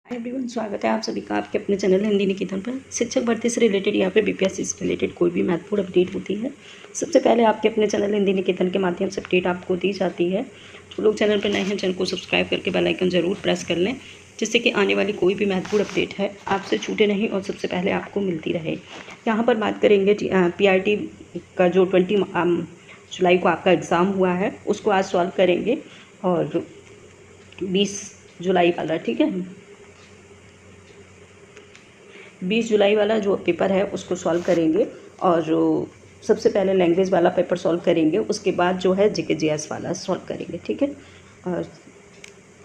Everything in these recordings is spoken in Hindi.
एवरीवन, स्वागत है आप सभी का आपके अपने चैनल हिंदी निकेतन पर। शिक्षक भर्ती से रिलेटेड या फिर बीपीएससी से रिलेटेड कोई भी महत्वपूर्ण अपडेट होती है, सबसे पहले आपके अपने चैनल हिंदी निकेतन के माध्यम से अपडेट आपको दी जाती है। जो लोग चैनल पर नए हैं, चैनल को सब्सक्राइब करके बेल आइकन ज़रूर प्रेस कर लें, जिससे कि आने वाली कोई भी महत्वपूर्ण अपडेट है आपसे छूटे नहीं और सबसे पहले आपको मिलती रहे। यहाँ पर बात करेंगे PRT का जो 20 जुलाई को आपका एग्ज़ाम हुआ है, उसको आज सॉल्व करेंगे। और 20 जुलाई वाला, ठीक है, 20 जुलाई वाला जो पेपर है उसको सॉल्व करेंगे। और सबसे पहले लैंग्वेज वाला पेपर सॉल्व करेंगे, उसके बाद जो है जीके जीएस वाला सॉल्व करेंगे, ठीक है।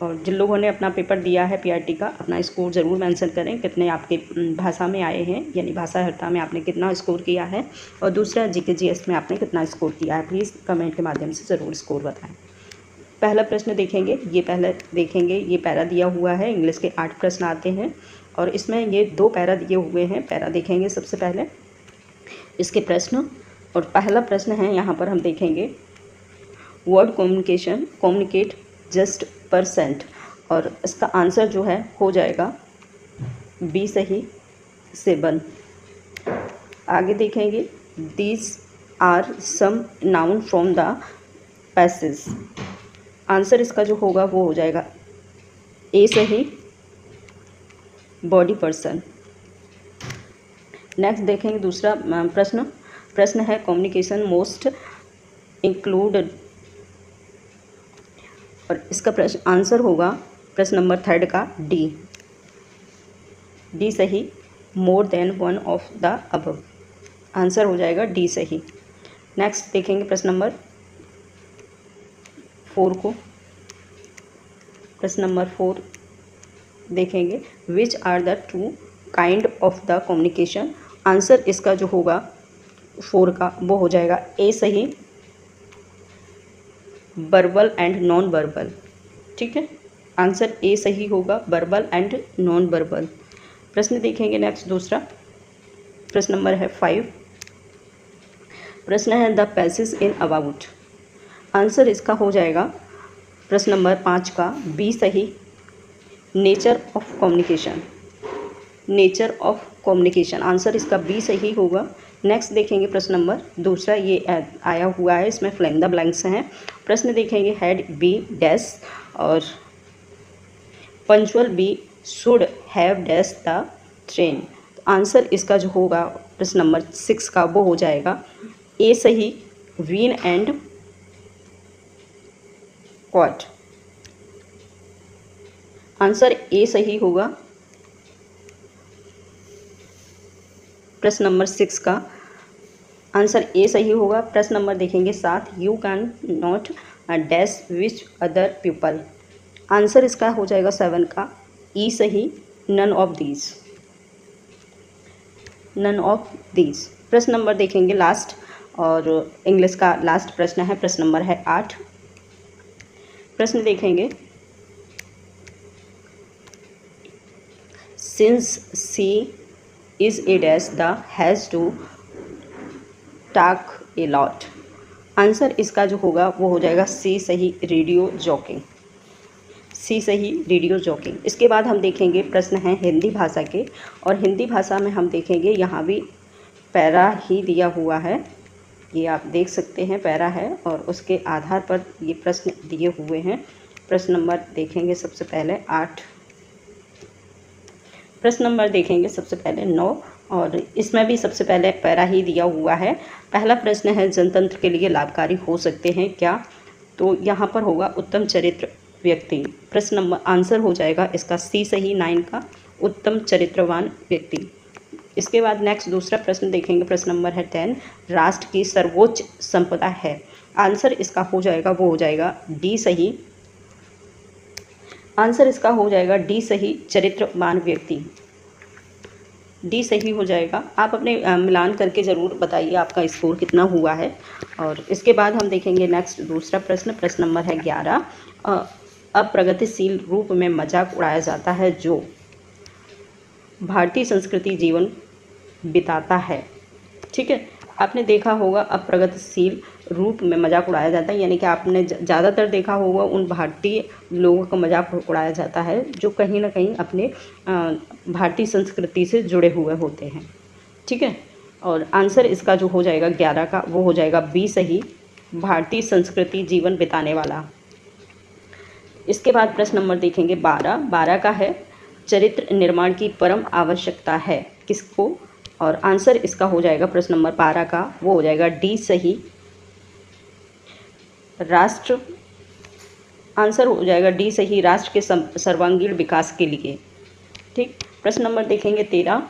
और जिन लोगों ने अपना पेपर दिया है PRT का, अपना स्कोर ज़रूर मेंशन करें, कितने आपके भाषा में आए हैं, यानी भाषाहर्ता में आपने कितना स्कोर किया है, और दूसरा जीके जीएस में आपने कितना स्कोर किया है। प्लीज़ कमेंट के माध्यम से ज़रूर स्कोर बताएं। पहला प्रश्न देखेंगे, ये पैरा दिया हुआ है। इंग्लिश के 8 प्रश्न आते हैं और इसमें ये 2 पैरा दिए हुए हैं। पैरा देखेंगे सबसे पहले इसके प्रश्न, और पहला प्रश्न है यहाँ पर हम देखेंगे वर्ड कम्युनिकेट जस्ट %, और इसका आंसर जो है हो जाएगा बी सही 7। आगे देखेंगे these are some noun from the passage, answer इसका जो होगा वो हो जाएगा ए सही बॉडी पर्सन। नेक्स्ट देखेंगे दूसरा प्रश्न है कम्युनिकेशन मोस्ट इंक्लूडेड, और इसका प्रश्न आंसर होगा प्रश्न नंबर 3 का डी सही more than one of the above, answer हो जाएगा डी सही। नेक्स्ट देखेंगे प्रश्न नंबर 4 को। प्रश्न नंबर 4 देखेंगे which are the 2 kind of the communication, answer इसका जो होगा 4 का वो हो जाएगा ए सही वर्बल एंड नॉन वर्बल, ठीक है, आंसर ए सही होगा वर्बल एंड नॉन वर्बल। प्रश्न देखेंगे नेक्स्ट दूसरा, प्रश्न नंबर है 5। प्रश्न है the passage in about, answer इसका हो जाएगा प्रश्न नंबर 5 का बी सही नेचर ऑफ कम्युनिकेशन, आंसर इसका बी सही होगा। नेक्स्ट देखेंगे प्रश्न नंबर दूसरा, ये आया हुआ है, इसमें फिल इन द ब्लैंक्स हैं। प्रश्न देखेंगे हैड बी डैश और punctual be should have dash the train, answer इसका जो होगा प्रश्न नंबर 6 का वो हो जाएगा ए सही वीन एंड क्वाट, आंसर ए सही होगा प्रश्न नंबर 6 का, आंसर ए सही होगा। प्रश्न नंबर देखेंगे 7 you can not dash which other people, answer इसका हो जाएगा 7 का ई सही नन ऑफ दीज। प्रश्न नंबर देखेंगे लास्ट, और इंग्लिश का लास्ट प्रश्न है, प्रश्न नंबर है 8। प्रश्न देखेंगे since she is a dash the has to talk a lot, answer इसका जो होगा वो हो जाएगा सी सही रेडियो जॉकिंग। इसके बाद हम देखेंगे प्रश्न है हिंदी भाषा के, और हिंदी भाषा में हम देखेंगे यहाँ भी पैरा ही दिया हुआ है, ये आप देख सकते हैं पैरा है, और उसके आधार पर ये प्रश्न दिए हुए हैं। प्रश्न नंबर देखेंगे सबसे पहले 8, प्रश्न नंबर देखेंगे सबसे पहले 9, और इसमें भी सबसे पहले पैरा ही दिया हुआ है। पहला प्रश्न है जनतंत्र के लिए लाभकारी हो सकते हैं क्या, तो यहाँ पर होगा उत्तम चरित्र व्यक्ति, प्रश्न नंबर आंसर हो जाएगा इसका सी सही 9 का उत्तम चरित्रवान व्यक्ति। इसके बाद नेक्स्ट दूसरा प्रश्न देखेंगे, प्रश्न नंबर है 10 राष्ट्र की सर्वोच्च संपदा है, आंसर इसका हो जाएगा वो हो जाएगा डी सही, आंसर इसका हो जाएगा डी सही चरित्रवान व्यक्ति, डी सही हो जाएगा। आप अपने मिलान करके ज़रूर बताइए आपका स्कोर कितना हुआ है। और इसके बाद हम देखेंगे नेक्स्ट दूसरा प्रश्न नंबर है 11 अप्रगतिशील रूप में मजाक उड़ाया जाता है जो भारतीय संस्कृति जीवन बिताता है, ठीक है, आपने देखा होगा अप्रगतिशील रूप में मजाक उड़ाया जाता है, यानी कि आपने ज़्यादातर देखा होगा उन भारतीय लोगों का मजाक उड़ाया जाता है जो कहीं ना कहीं अपने भारतीय संस्कृति से जुड़े हुए होते हैं। ठीक है, और आंसर इसका जो हो जाएगा 11 का वो हो जाएगा बी सही, भारतीय संस्कृति जीवन बिताने वाला। इसके बाद प्रश्न नंबर देखेंगे 12 का है चरित्र निर्माण की परम आवश्यकता है किसको, और आंसर इसका हो जाएगा प्रश्न नंबर 12 का वो हो जाएगा डी सही, राष्ट्र। आंसर हो जाएगा डी सही, राष्ट्र के सर्वांगीण विकास के लिए। ठीक, प्रश्न नंबर देखेंगे 13,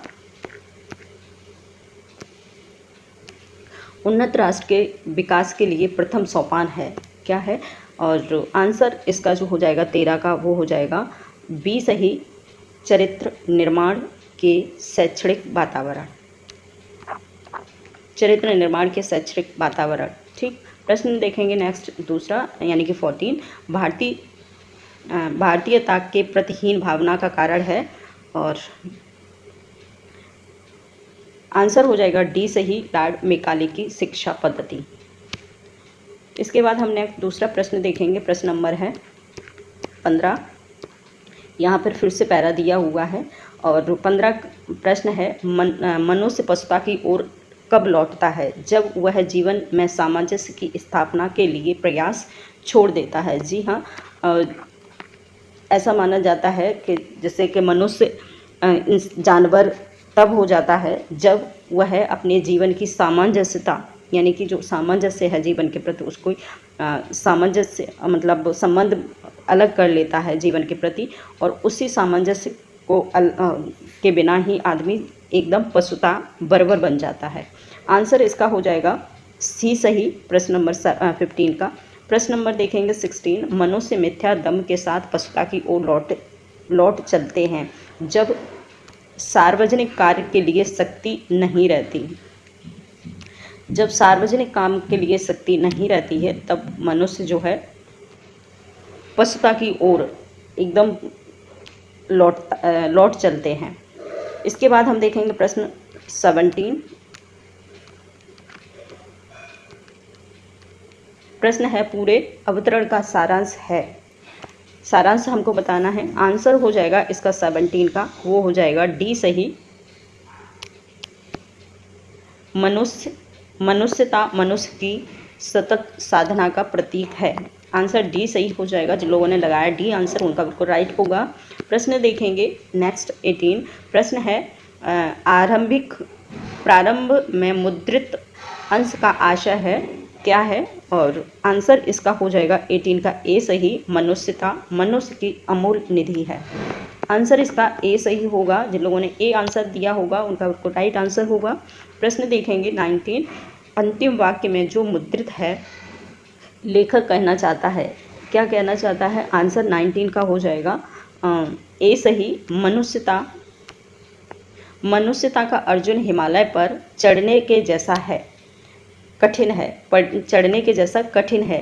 उन्नत राष्ट्र के विकास के लिए प्रथम सोपान है क्या है, और आंसर इसका जो हो जाएगा 13 का वो हो जाएगा बी सही, चरित्र निर्माण के शैक्षणिक वातावरण, चरित्र निर्माण के शैक्षणिक वातावरण। ठीक, प्रश्न देखेंगे नेक्स्ट दूसरा यानी कि 14, भारतीयता के प्रतिहीन भावना का कारण है, और आंसर हो जाएगा डी सही, लॉर्ड मैकाले की शिक्षा पद्धति। इसके बाद हम नेक्स्ट दूसरा प्रश्न देखेंगे, प्रश्न नंबर है 15। यहाँ पर फिर से पैरा दिया हुआ है और 15 प्रश्न है मनुष्य पशुता की ओर कब लौटता है, जब वह जीवन में सामंजस्य की स्थापना के लिए प्रयास छोड़ देता है। जी हाँ, ऐसा माना जाता है कि जैसे कि मनुष्य जानवर तब हो जाता है जब वह अपने जीवन की सामंजस्यता, यानी कि जो सामंजस्य है जीवन के प्रति उसको सामंजस्य मतलब संबंध अलग कर लेता है जीवन के प्रति, और उसी सामंजस्य को के बिना ही आदमी एकदम पशुता बर्बर बन जाता है। आंसर इसका हो जाएगा सी सही, प्रश्न नंबर 15 का। प्रश्न नंबर देखेंगे 16, मनुष्य मिथ्या दम के साथ पशुता की ओर लौट चलते हैं जब सार्वजनिक कार्य के लिए शक्ति नहीं रहती। जब सार्वजनिक काम के लिए शक्ति नहीं रहती है तब मनुष्य जो है पशुता की ओर एकदम लौट चलते हैं। इसके बाद हम देखेंगे प्रश्न 17। प्रश्न है पूरे अवतरण का सारांश है, सारांश हमको बताना है। आंसर हो जाएगा इसका 17 का वो हो जाएगा डी सही, मनुष्यता मनुष्य की सतत साधना का प्रतीक है। आंसर डी सही हो जाएगा। जिन लोगों ने लगाया डी आंसर उनका बिल्कुल राइट होगा। प्रश्न देखेंगे नेक्स्ट 18। प्रश्न है प्रारंभ में मुद्रित अंश का आशय है क्या है, और आंसर इसका हो जाएगा 18 का ए सही, मनुष्यता मनुष्य की अमूल्य निधि है। आंसर इसका ए सही होगा। जिन लोगों ने ए आंसर दिया होगा उनका बिल्कुल राइट आंसर होगा। प्रश्न देखेंगे 19। अंतिम वाक्य में जो मुद्रित है लेखक कहना चाहता है, क्या कहना चाहता है? आंसर 19 का हो जाएगा ए सही, मनुष्यता का अर्जुन हिमालय पर चढ़ने के जैसा है, कठिन है, पर चढ़ने के जैसा कठिन है।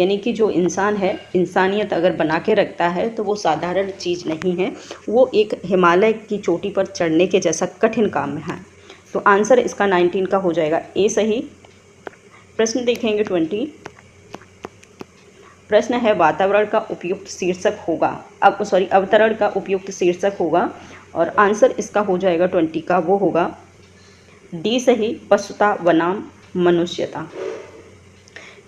यानी कि जो इंसान है, इंसानियत अगर बना के रखता है तो वो साधारण चीज़ नहीं है, वो एक हिमालय की चोटी पर चढ़ने के जैसा कठिन काम है। तो आंसर इसका 19 का हो जाएगा ए सही। प्रश्न देखेंगे 20। प्रश्न है वातावरण का उपयुक्त शीर्षक होगा, अवतरण का उपयुक्त शीर्षक होगा, और आंसर इसका हो जाएगा 20 का वो होगा डी सही, पशुता बनाम मनुष्यता।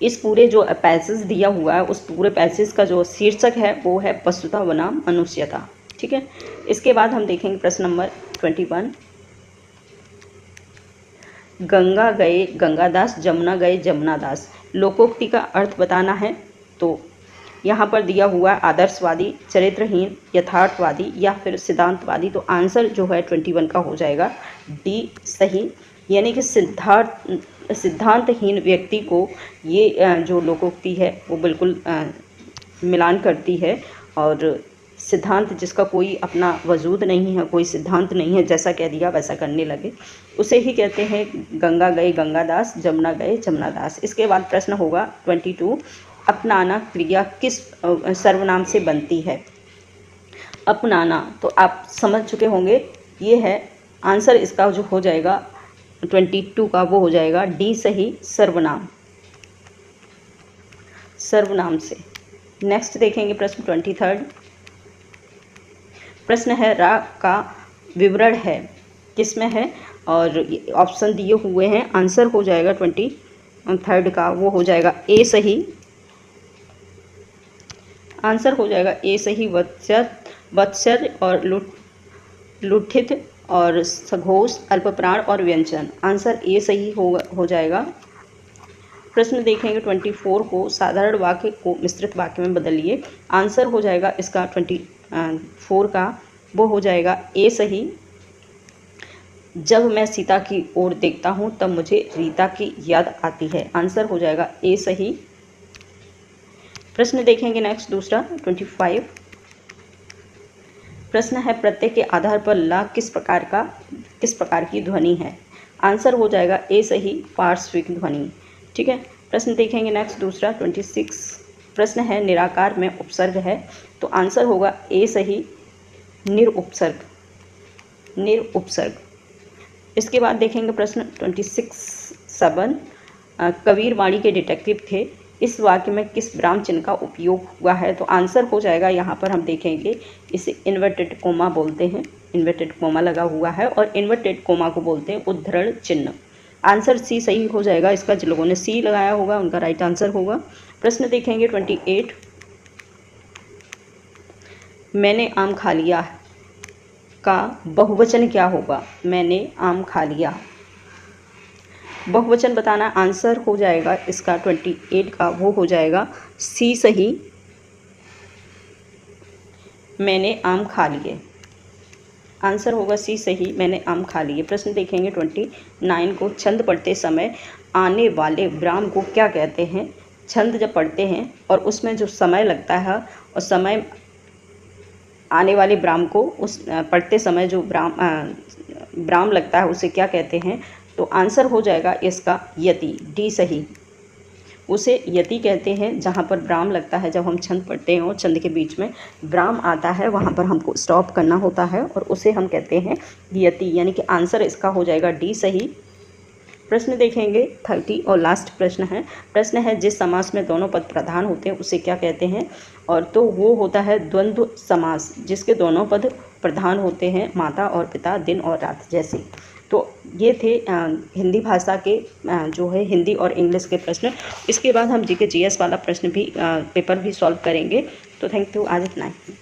इस पूरे जो पैसेज दिया हुआ है उस पूरे पैसेज का जो शीर्षक है वो है पशुता बनाम मनुष्यता। ठीक है, इसके बाद हम देखेंगे प्रश्न नंबर 21। गंगा गए गंगादास, जमुना गए जमुनादास, लोकोक्ति का अर्थ बताना है। तो यहाँ पर दिया हुआ आदर्शवादी, चरित्रहीन, यथार्थवादी या फिर सिद्धांतवादी। तो आंसर जो है 21 का हो जाएगा डी सही, यानी कि सिद्धांतहीन व्यक्ति को ये जो लोकोक्ति है वो बिल्कुल मिलान करती है, और सिद्धांत जिसका कोई अपना वजूद नहीं है, कोई सिद्धांत नहीं है, जैसा कह दिया वैसा करने लगे, उसे ही कहते हैं गंगा गए गंगादास, जमुना गए जमुनादास। इसके बाद प्रश्न होगा 22। अपनाना क्रिया किस सर्वनाम से बनती है? अपनाना तो आप समझ चुके होंगे, ये है आंसर इसका जो हो जाएगा 22 का वो हो जाएगा डी सही, सर्वनाम, सर्वनाम से। नेक्स्ट देखेंगे प्रश्न 23। प्रश्न है राग का विवरण है, किसमें है, और ऑप्शन दिए हुए हैं। आंसर हो जाएगा 23 का वो हो जाएगा ए सही, आंसर हो जाएगा ए सही, वत्सर, वत्सर और लुठित और सघोष, अल्पप्राण और व्यंजन। आंसर ए सही हो जाएगा। प्रश्न देखेंगे 24 को, साधारण वाक्य को मिश्रित वाक्य में बदलिए। आंसर हो जाएगा इसका 24 का वो हो जाएगा ए सही, जब मैं सीता की ओर देखता हूँ तब मुझे रीता की याद आती है। आंसर हो जाएगा ए सही। प्रश्न देखेंगे नेक्स्ट दूसरा 25। प्रश्न है प्रत्यय के आधार पर ला किस प्रकार की ध्वनि है। आंसर हो जाएगा ए सही, पार्श्विक ध्वनि। ठीक है। प्रश्न देखेंगे नेक्स्ट दूसरा 26। प्रश्न है निराकार में उपसर्ग है, तो आंसर होगा ए सही, निरुपसर्ग, निरुपसर्ग। इसके बाद देखेंगे प्रश्न 26/7। कबीर वाणी के डिटेक्टिव थे, इस वाक्य में किस विराम चिन्ह का उपयोग हुआ है। तो आंसर हो जाएगा यहाँ पर हम देखेंगे इसे इन्वर्टेड कोमा बोलते हैं, इन्वर्टेड कोमा लगा हुआ है और इन्वर्टेड कोमा को बोलते हैं उद्धरण चिन्ह। आंसर सी सही हो जाएगा इसका, जिन लोगों ने सी लगाया होगा उनका राइट आंसर होगा। प्रश्न देखेंगे 28। मैंने आम खा लिया का बहुवचन क्या होगा। मैंने आम खा लिया, बहुवचन बताना। आंसर हो जाएगा इसका 28 का वो हो जाएगा सी सही, मैंने आम खा लिए। आंसर होगा सी सही, मैंने आम खा लिए। प्रश्न देखेंगे 29 को, छंद पढ़ते समय आने वाले विराम को क्या कहते हैं। छंद जब पढ़ते हैं और उसमें जो समय लगता है और समय आने वाले विराम को उस पढ़ते समय जो विराम लगता है उसे क्या कहते हैं। तो आंसर हो जाएगा इसका यति, डी सही। उसे यति कहते हैं जहाँ पर विराम लगता है। जब हम छंद पढ़ते हैं और छंद के बीच में विराम आता है वहाँ पर हमको स्टॉप करना होता है और उसे हम कहते हैं यति, यानी कि आंसर इसका हो जाएगा डी सही। प्रश्न देखेंगे 30 और लास्ट प्रश्न है। प्रश्न है जिस समास में दोनों पद प्रधान होते हैं उसे क्या कहते हैं। और तो वो होता है द्वंद्व समास, जिसके दोनों पद प्रधान होते हैं, माता और पिता, दिन और रात जैसे। तो ये थे हिंदी भाषा के जो है हिंदी और इंग्लिश के प्रश्न। इसके बाद हम जीके जीएस वाला प्रश्न भी पेपर भी सॉल्व करेंगे। तो थैंक यू, आज इतना ही।